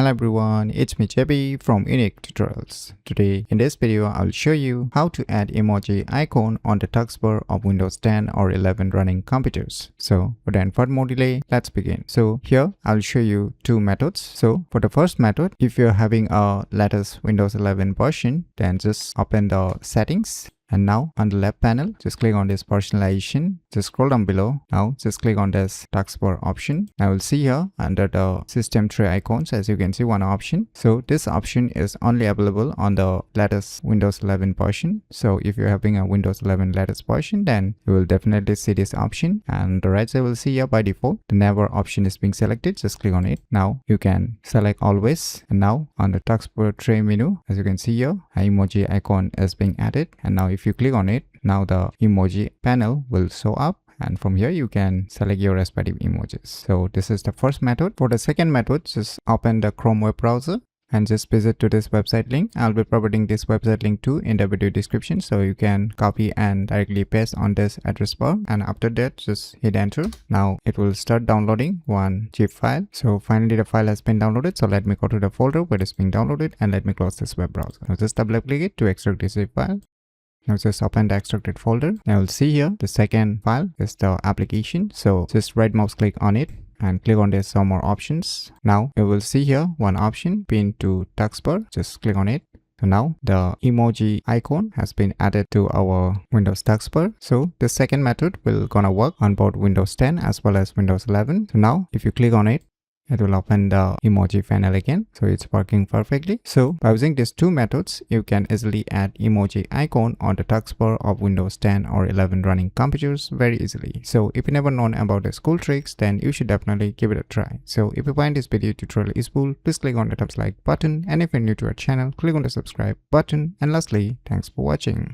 Hello everyone, it's me JB from UniqueTutorials. Today in this video I'll show you how to add emoji icon on the taskbar of Windows 10 or 11 running computers. So without further delay, let's begin. So here I'll show you two methods. So for the first method, if you're having a latest Windows 11 version, then just open the settings. And now on the left panel, just click on this personalization. Just scroll down below. Now just click on this taskbar option. I will see here under the system tray icons, as you can see, one option. So this option is only available on the latest Windows 11 version. So if you're having a Windows 11 latest version, then you will definitely see this option. And the rest I will see here by default. The never option is being selected. Just click on it. Now you can select always. And now on the taskbar tray menu, as you can see here, an emoji icon is being added. And now if you click on it, now the emoji panel will show up, and from here you can select your respective emojis. So this is the first method. For the second method, just open the Chrome web browser and just visit to this website link. I'll be providing this website link too in the video description, so you can copy and directly paste on this address bar, and after that just hit enter. Now it will start downloading one zip file. So finally the file has been downloaded. So let me go to the folder where it's being downloaded and let me close this web browser. Now just double click it to extract this zip file. Now just open the extracted folder. Now you'll see here the second file is the application. So just right mouse click on it and click on this some more options. Now you will see here one option pinned to taskbar. Just click on it. So now the emoji icon has been added to our Windows taskbar. So the second method will gonna work on both Windows 10 as well as Windows 11. So now if you click on it, it will open the emoji panel again. So it's working perfectly. So by using these two methods, you can easily add emoji icon on the taskbar of Windows 10 or 11 running computers very easily. So if you never known about these cool tricks, then you should definitely give it a try. So if you find this video tutorial useful, please click on the thumbs like button. And if you're new to our channel, click on the subscribe button. And lastly, thanks for watching.